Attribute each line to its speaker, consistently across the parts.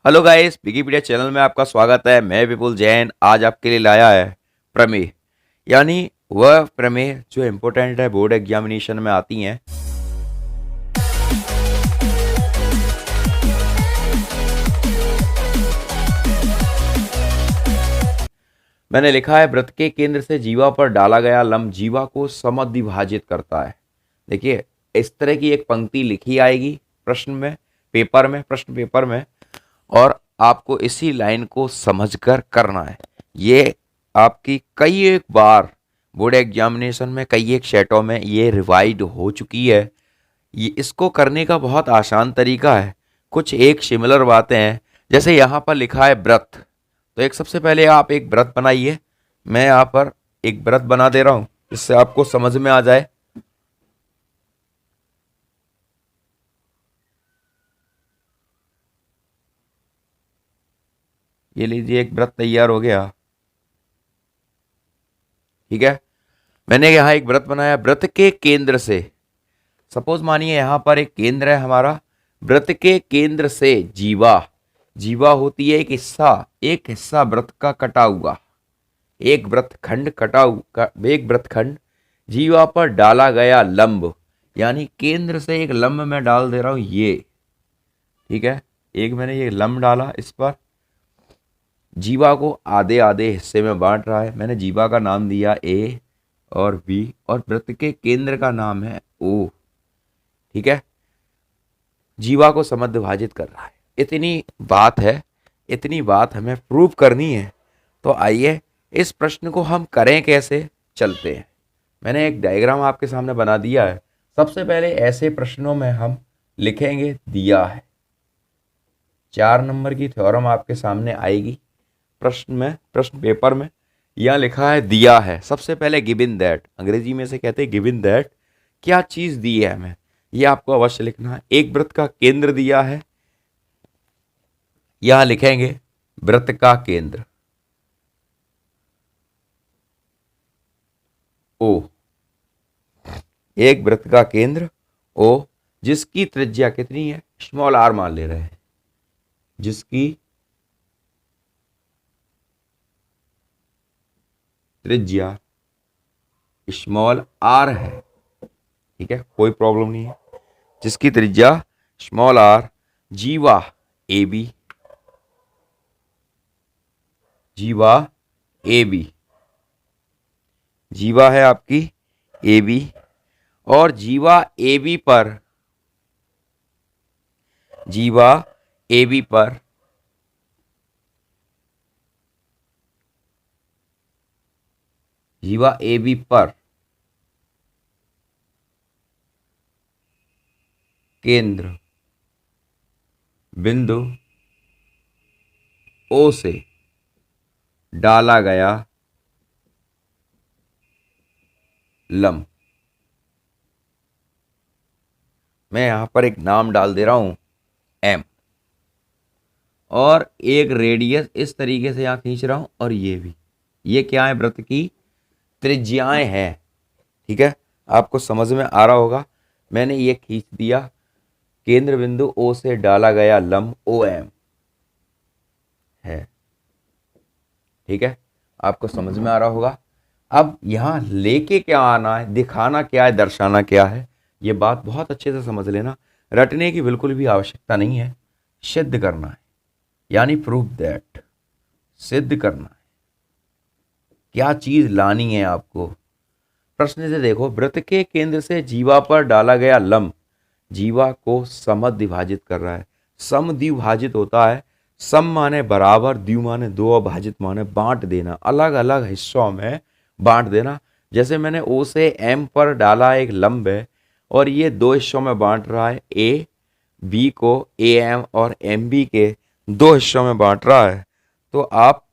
Speaker 1: Hello guys, Wikipedia channel में आपका स्वागत है। मैं विपुल जैन आज आपके लिए लाया है प्रमेय, यानी वह प्रमेय जो इम्पोर्टेंट है, बोर्ड एग्जामिनेशन में आती हैं। मैंने लिखा है, वृत्त के केंद्र से जीवा पर डाला गया लंब जीवा को समद्विभाजित करता है। देखिए, इस तरह की एक पंक्ति लिखी आएगी प्रश्न पेपर में, और आपको इसी लाइन को समझकर करना है। ये आपकी कई एक बार बोर्ड एग्जामिनेशन में कई एक सेटों में ये रिवाइड हो चुकी है। ये इसको करने का बहुत आसान तरीका है। कुछ एक सिमिलर बातें हैं, जैसे यहाँ पर लिखा है व्रत, तो एक सबसे पहले आप एक व्रत बनाइए। मैं यहाँ पर एक व्रत बना दे रहा हूँ जिससे आपको समझ में आ जाए। ये लीजिए, एक व्रत तैयार हो गया। ठीक है, मैंने यहाँ एक व्रत बनाया। व्रत के केंद्र से, सपोज मानिए यहाँ पर एक केंद्र है हमारा। व्रत के केंद्र से जीवा, जीवा होती है एक हिस्सा व्रत का कटा हुआ, एक व्रतखंड जीवा पर डाला गया लंब, यानी केंद्र से एक लंब मैं डाल दे रहा हूं ये। ठीक है, एक मैंने ये लंब डाला, इस पर जीवा को आधे आधे हिस्से में बांट रहा है। मैंने जीवा का नाम दिया ए और बी, और वृत्त के केंद्र का नाम है ओ। ठीक है, जीवा को समद्विभाजित कर रहा है। इतनी बात है, इतनी बात हमें प्रूव करनी है। तो आइए इस प्रश्न को हम करें कैसे, चलते हैं। मैंने एक डायग्राम आपके सामने बना दिया है। सबसे पहले ऐसे प्रश्नों में हम लिखेंगे दिया है। 4 नंबर की थ्योरम आपके सामने आएगी प्रश्न पेपर में। यह लिखा है दिया है। सबसे पहले गिवन दैट, अंग्रेजी में से कहते हैं गिवन दैट, क्या चीज दी है हमें, यह आपको अवश्य लिखना है। एक वृत्त का केंद्र दिया है, यहां लिखेंगे वृत्त का केंद्र ओ। एक वृत्त का केंद्र ओ, जिसकी त्रिज्या कितनी है, स्मॉल आर मान ले रहे हैं, जिसकी त्रिज्या स्मॉल आर है। ठीक है, कोई प्रॉब्लम नहीं है। जिसकी त्रिज्या स्मॉल आर, जीवा ए बी, जीवा ए बी, जीवा है आपकी ए बी, और जीवा ए बी पर, जीवा ए बी पर जीवा ए बी पर केंद्र बिंदु ओ से डाला गया लंब। मैं यहां पर एक नाम डाल दे रहा हूं एम, और एक रेडियस इस तरीके से यहां खींच रहा हूं, और ये भी, ये क्या है, वृत्त की त्रिज्याएं हैं। ठीक है, आपको समझ में आ रहा होगा। मैंने ये खींच दिया, केंद्र बिंदु ओ से डाला गया लंब ओ एम है। ठीक है, आपको समझ में आ रहा होगा। अब यहां लेके क्या आना है, दिखाना क्या है, दर्शाना क्या है, ये बात बहुत अच्छे से समझ लेना। रटने की बिल्कुल भी आवश्यकता नहीं है, सिद्ध करना है, यानी प्रूफ दैट, सिद्ध करना है। क्या चीज लानी है आपको। प्रश्न से देखो, वृत्त के केंद्र से जीवा पर डाला गया लंब जीवा को समद्विभाजित कर रहा है। समद्विभाजित होता है, सम माने बराबर, द्वि माने दो, और भाजित माने बांट देना, अलग अलग हिस्सों में बांट देना। जैसे मैंने ओ से एम पर डाला एक लंब है, और ये 2 हिस्सों में बांट रहा है, ए बी को ए एम और एम बी के 2 हिस्सों में बांट रहा है। तो आप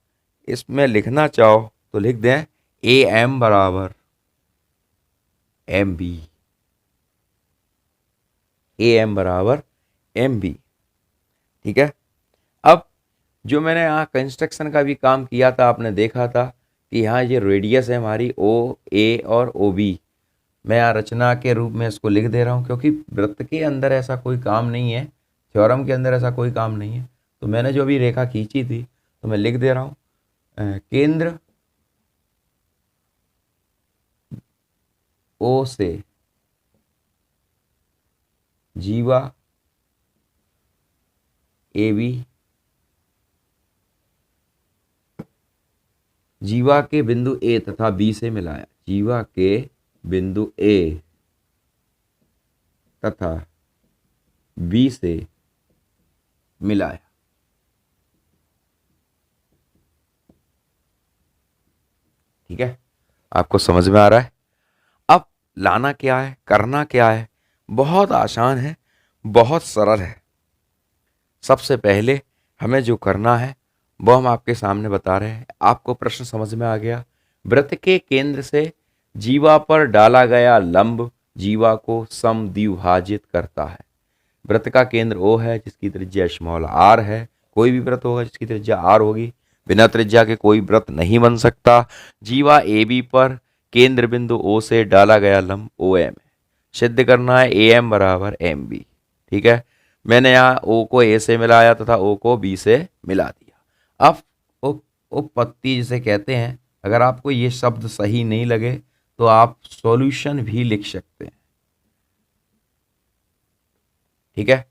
Speaker 1: इसमें लिखना चाहो तो लिख दें ए एम बराबर एम बी, ए एम बराबर एम बी। ठीक है, अब जो मैंने यहाँ कंस्ट्रक्शन का भी काम किया था, आपने देखा था कि यहाँ ये रेडियस है हमारी ओ ए और ओ बी। मैं यहाँ रचना के रूप में इसको लिख दे रहा हूँ, क्योंकि वृत्त के अंदर ऐसा कोई काम नहीं है, थ्योरम के अंदर ऐसा कोई काम नहीं है। तो मैंने जो अभी रेखा खींची थी तो मैं लिख दे रहा हूँ केंद्र ओ से जीवा ए बी, जीवा के बिंदु ए तथा बी से मिलाया, जीवा के बिंदु ए तथा बी से मिलाया। ठीक है, आपको समझ में आ रहा है? अब लाना क्या है, करना क्या है? बहुत आसान है, बहुत सरल है। सबसे पहले हमें जो करना है वो हम आपके सामने बता रहे हैं। आपको प्रश्न समझ में आ गया? वृत्त के केंद्र से जीवा पर डाला गया लंब जीवा को समद्विभाजित करता है। वृत्त का केंद्र O है जिसकी त्रिज्या स्मॉल r है। कोई भी वृत्त होगा जिसकी त्रिज्या r होगी, बिना त्रिज्या के कोई वृत्त नहीं बन सकता। जीवा AB पर केंद्र बिंदु O से डाला गया लंब OM है। सिद्ध करना है AM बराबर MB। ठीक है, मैंने यहाँ O को A से मिलाया तथा O को B से मिला दिया। अब उपपत्ति जिसे कहते हैं, अगर आपको ये शब्द सही नहीं लगे तो आप सॉल्यूशन भी लिख सकते हैं। ठीक है,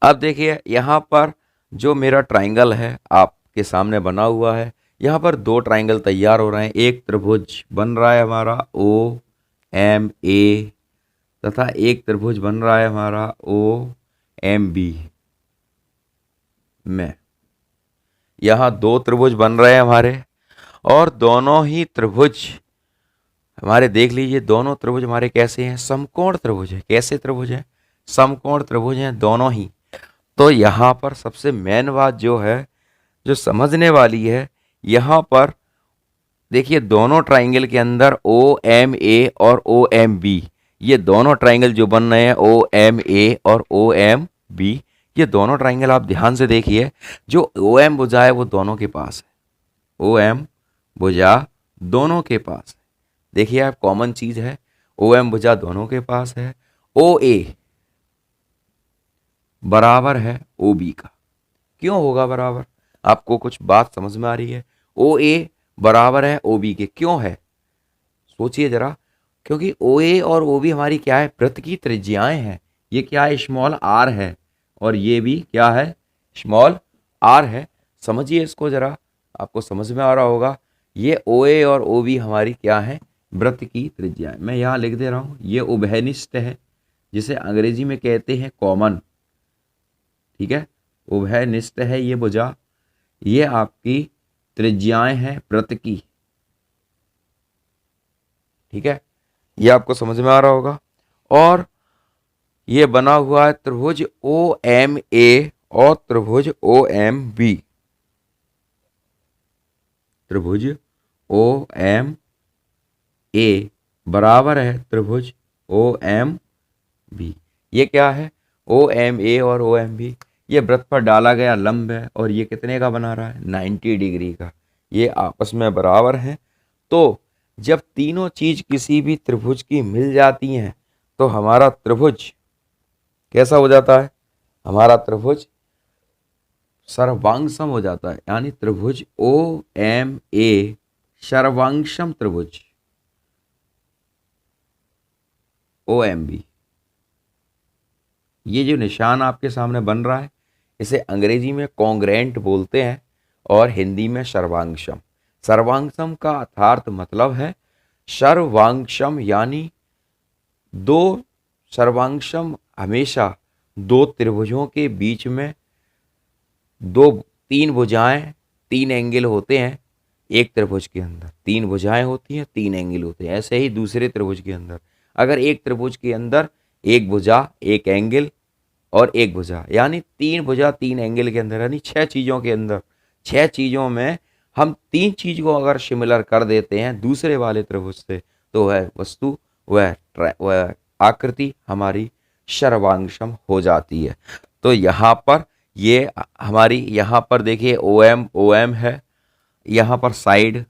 Speaker 1: अब देखिए यहाँ पर जो मेरा ट्राइंगल है आपके सामने बना हुआ है, यहाँ पर दो ट्राइंगल तैयार हो रहे हैं। एक त्रिभुज बन रहा है हमारा OMA तथा एक त्रिभुज बन रहा है हमारा OMB में। यहाँ दो त्रिभुज बन रहे हैं हमारे, और दोनों ही त्रिभुज हमारे, देख लीजिए दोनों त्रिभुज हमारे कैसे हैं? समकोण त्रिभुज है। कैसे त्रिभुज है? समकोण त्रिभुज हैं दोनों ही। तो यहाँ पर सबसे मेन बात जो है, जो समझने वाली है, यहाँ पर देखिए दोनों ट्राइंगल के अंदर OMA और OMB, ये दोनों ट्राइंगल जो बन रहे हैं OMA और OMB, ये दोनों ट्राइंगल आप ध्यान से देखिए, जो OM भुजा है वो दोनों के पास है। OM भुजा दोनों के पास है। देखिए आप, कॉमन चीज है, OM भुजा दोनों के पास है। OA बराबर है OB का। क्यों होगा बराबर? आपको कुछ बात समझ में आ रही है? OA बराबर है OB के, क्यों है? सोचिए जरा। क्योंकि OA और OB हमारी क्या है? वृत्त की त्रिज्याएं हैं। ये क्या है? स्मॉल r है, और ये भी क्या है? स्मॉल r है। समझिए इसको जरा, आपको समझ में आ रहा होगा। ये OA और OB हमारी क्या है? वृत्त की त्रिज्याएं। मैं यहाँ लिख दे रहा हूँ, ये उभयनिष्ठ है, जिसे अंग्रेजी में कहते हैं कॉमन। ठीक है, उभयनिष्ठ है ये भुजा, ये आपकी त्रिज्याएं हैं वृत्त की। ठीक है, ये आपको समझ में आ रहा होगा। और ये बना हुआ है त्रिभुज OMA और त्रिभुज OMB। त्रिभुज OMA बराबर है त्रिभुज OMB। ये क्या है? OMA और OMB, ये वृत्त पर डाला गया लंब है, और ये कितने का बना रहा है? 90 डिग्री का। ये आपस में बराबर हैं। तो जब तीनों चीज किसी भी त्रिभुज की मिल जाती हैं तो हमारा त्रिभुज कैसा हो जाता है? हमारा त्रिभुज सर्वांगसम हो जाता है। यानी त्रिभुज OMA सर्वांगसम त्रिभुज OMB। ये जो निशान आपके सामने बन रहा है, इसे अंग्रेजी में कॉन्ग्रेंट बोलते हैं और हिंदी में सर्वांगसम। सर्वांगसम का अर्थात मतलब है सर्वांगसम, यानी दो सर्वांगसम हमेशा दो त्रिभुजों के बीच में तीन भुजाएं, तीन एंगल होते हैं। एक त्रिभुज के अंदर तीन भुजाएं होती हैं, तीन एंगल होते हैं। ऐसे ही दूसरे त्रिभुज के अंदर, अगर एक त्रिभुज के अंदर एक भुजा, एक एंगल और एक भुजा, यानी तीन भुजा तीन एंगल के अंदर, यानी छह चीजों के अंदर, छह चीजों में हम तीन चीज को अगर सिमिलर कर देते हैं दूसरे वाले त्रिभुज से, तो वह वस्तु, वह आकृति हमारी सर्वांगसम हो जाती है। तो यहाँ पर ये हमारी, यहाँ पर देखिए OM है, यहाँ पर साइड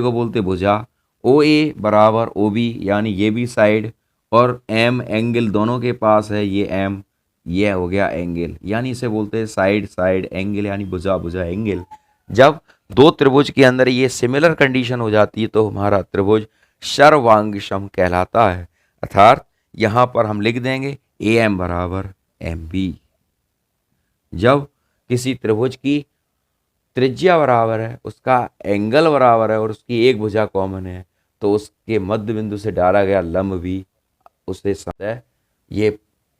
Speaker 1: को बोलते भुजा। OA बराबर OB, यानी ये भी साइड, और M एंगल दोनों के पास है, ये M। ये हो गया एंगल, यानी इसे बोलते हैं साइड साइड एंगल, यानी भुजा भुजा एंगल। जब दो त्रिभुज के अंदर ये सिमिलर कंडीशन हो जाती है तो हमारा त्रिभुज सर्वांग सम कहलाता है। अर्थात यहां पर हम लिख देंगे ए एम बराबर एम बी। जब किसी त्रिभुज की त्रिज्या बराबर है, उसका एंगल बराबर है और उसकी एक भुजा कॉमन है, तो उसके मध्य बिंदु से डाला गया लंब भी उससे सम है। ये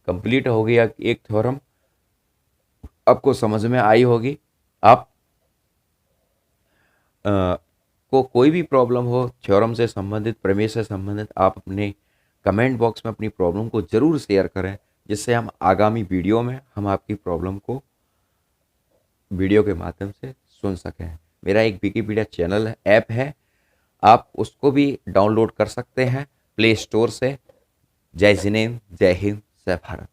Speaker 1: कंप्लीट हो गया एक थ्योरम, आपको समझ में आई होगी। आप को कोई भी प्रॉब्लम हो थ्योरम से संबंधित, प्रमेय से संबंधित, आप अपने कमेंट बॉक्स में अपनी प्रॉब्लम को ज़रूर शेयर करें, जिससे हम आगामी वीडियो में हम आपकी प्रॉब्लम को वीडियो के माध्यम से सुन सकें। मेरा एक विकिपीडिया चैनल है, ऐप है, आप उसको भी डाउनलोड कर सकते हैं प्ले स्टोर से। जय जिनेंद्र, जय हिंद, जय भारत।